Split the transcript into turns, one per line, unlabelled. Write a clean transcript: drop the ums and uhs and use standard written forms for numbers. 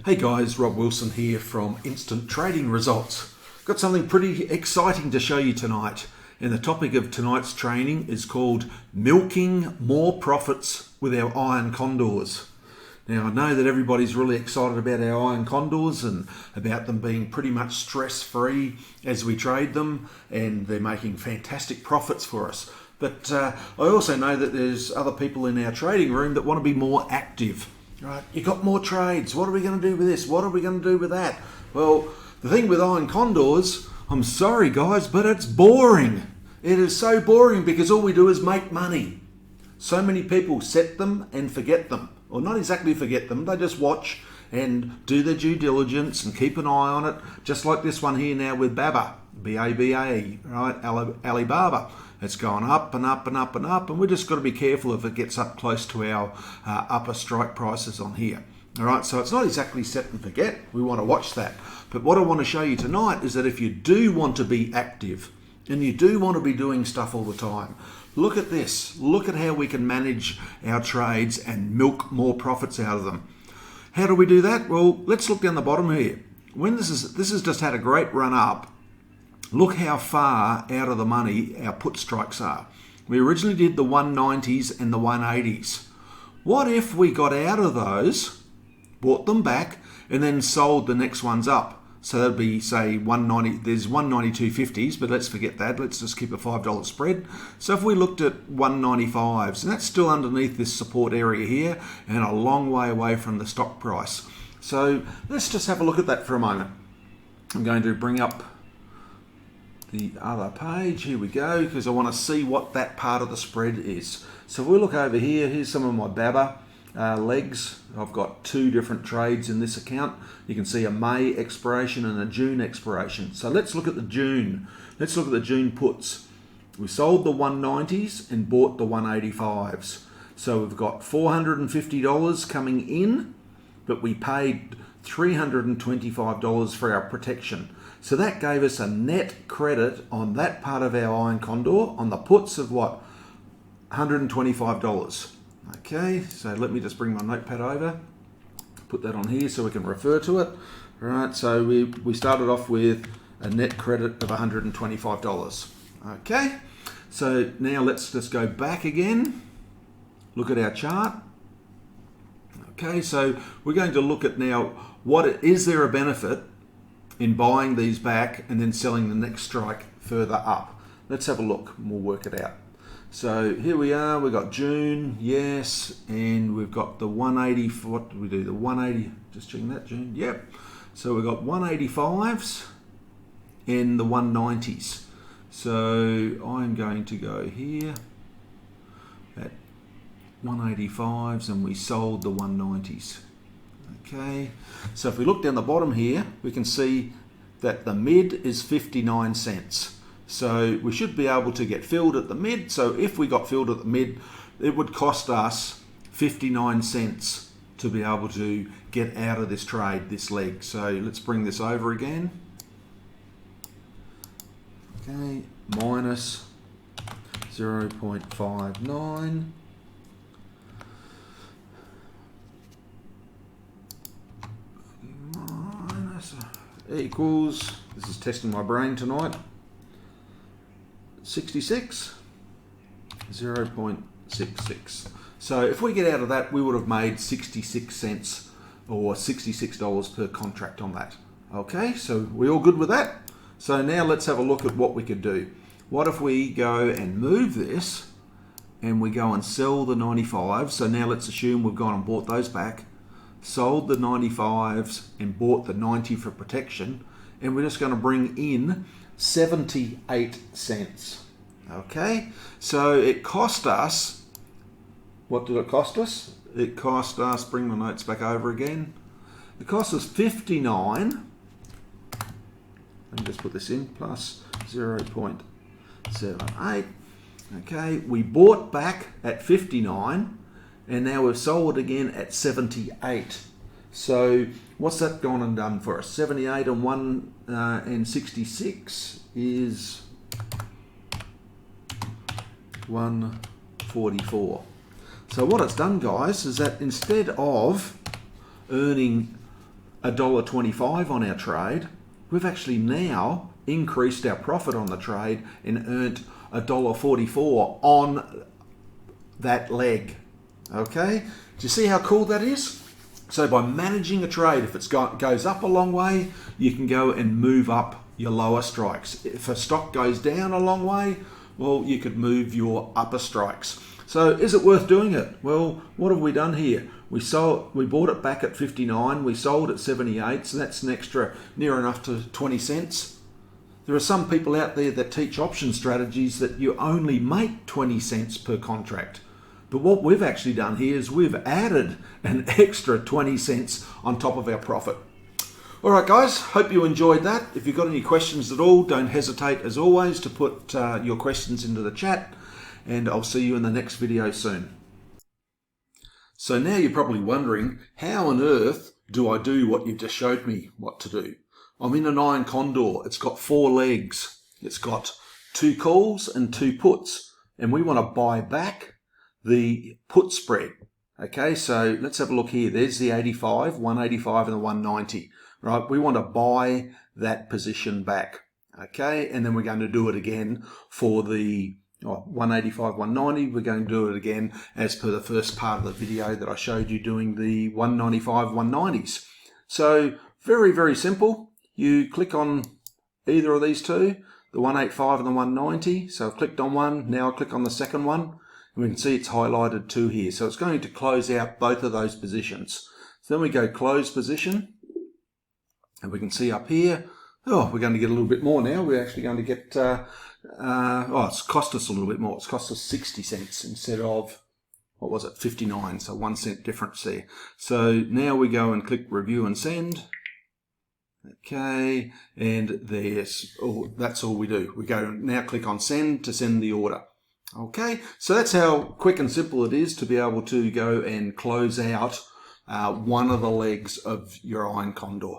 Hey guys, Rob Wilson here from Instant Trading Results. Got something pretty exciting to show you tonight. And the topic of tonight's training is called Milking More Profits with our Iron Condors. Now I know that everybody's really excited about our Iron Condors and about them being pretty much stress-free as we trade them, and they're making fantastic profits for us. But I also know that there's other people in our trading room that want to be more active. Right, you got more trades. What are we going to do with this? What are we going to do with that? Well, the thing with Iron Condors, I'm sorry guys, but it's boring. It is so boring because all we do is make money. So many people set them and forget them. Or not exactly forget them, they just watch and do their due diligence and keep an eye on it. Just like this one here now with Baba, B-A-B-A, right, Alibaba. It's gone up and up and up and up, and we just got to be careful if it gets up close to our upper strike prices on here. All right, so it's not exactly set and forget. We want to watch that. But what I want to show you tonight is that if you do want to be active and you do want to be doing stuff all the time, look at this. Look at how we can manage our trades and milk more profits out of them. How do we do that? Well, let's look down the bottom here. When this has just had a great run up, look how far out of the money our put strikes are. We originally did the 190s and the 180s. What if we got out of those, bought them back, and then sold the next ones up? So that'd be, say, 190. There's 192.50s, but let's forget that. Let's just keep a $5 spread. So if we looked at 195s, and that's still underneath this support area here, and a long way away from the stock price. So let's just have a look at that for a moment. I'm going to bring up the other page. Here we go, because I want to see what that part of the spread is. So if we look over here, here's some of my Baba legs. I've got two different trades in this account. You can see a May expiration and a June expiration. So let's look at the June. Let's look at the June puts. We sold the 190s and bought the 185s. So we've got $450 coming in, but we paid $325 for our protection. So that gave us a net credit on that part of our Iron Condor on the puts of what? $125. Okay, so let me just bring my notepad over, put that on here so we can refer to it. All right, so we started off with a net credit of $125. Okay, so now let's just go back again, look at our chart. Okay, so we're going to look at now, is there a benefit in buying these back and then selling the next strike further up? Let's have a look and we'll work it out. So here we are, we've got June, yes, and we've got the 180, what did we do? The 180, just checking that, June, yep. So we've got 185s and the 190s. So I'm going to go here at 185s and we sold the 190s. Okay, so if we look down the bottom here, we can see that the mid is 59 cents. So we should be able to get filled at the mid. So if we got filled at the mid, it would cost us 59 cents to be able to get out of this trade, this leg. So let's bring this over again. Okay, minus 0.59. Equals, this is testing my brain tonight, 66, 0.66. So if we get out of that, we would have made 66 cents or $66 per contract on that. Okay, so we all good with that? So now let's have a look at what we could do. What if we go and move this and we go and sell the 95s? So now let's assume we've gone and bought those back, sold the 95s and bought the 90 for protection, and we're just going to bring in 78 cents. Okay, so it cost us, what did it cost us? It cost us, bring my notes back over again, it cost us 59, let me just put this in, plus 0.78. Okay, we bought back at 59, and now we've sold again at 78. So what's that gone and done for us? 78 and 1 and 66 is 144. So what it's done, guys, is that instead of earning $1.25 on our trade, we've actually now increased our profit on the trade and earned $1.44 on that leg. Okay, do you see how cool that is? So by managing a trade, if it goes up a long way, you can go and move up your lower strikes. If a stock goes down a long way, well, you could move your upper strikes. So is it worth doing it? Well, what have we done here? We bought it back at 59, we sold at 78, so that's an extra near enough to 20 cents. There are some people out there that teach option strategies that you only make 20 cents per contract. But what we've actually done here is we've added an extra 20 cents on top of our profit. All right, guys, hope you enjoyed that. If you've got any questions at all, don't hesitate, as always, to put your questions into the chat, and I'll see you in the next video soon. So now you're probably wondering, how on earth do I do what you've just showed me what to do? I'm in an iron condor. It's got 4 legs. It's got 2 calls and 2 puts, and we want to buy back the put spread. Okay, so let's have a look here. There's the 85, 185 and the 190, right? We want to buy that position back. Okay, and then we're going to do it again for the 185, 190. We're going to do it again as per the first part of the video that I showed you doing the 195, 190s. So very, very simple. You click on either of these two, the 185 and the 190. So I've clicked on one, now I click on the second one. We can see it's highlighted 2 here. So it's going to close out both of those positions. So then we go close position. And we can see up here, we're going to get a little bit more now. We're actually going to get, it's cost us a little bit more. It's cost us 60 cents instead of, what was it, 59. So 1 cent difference there. So now we go and click review and send. Okay, and that's all we do. We go now click on send to send the order. Okay, so that's how quick and simple it is to be able to go and close out one of the legs of your iron condor.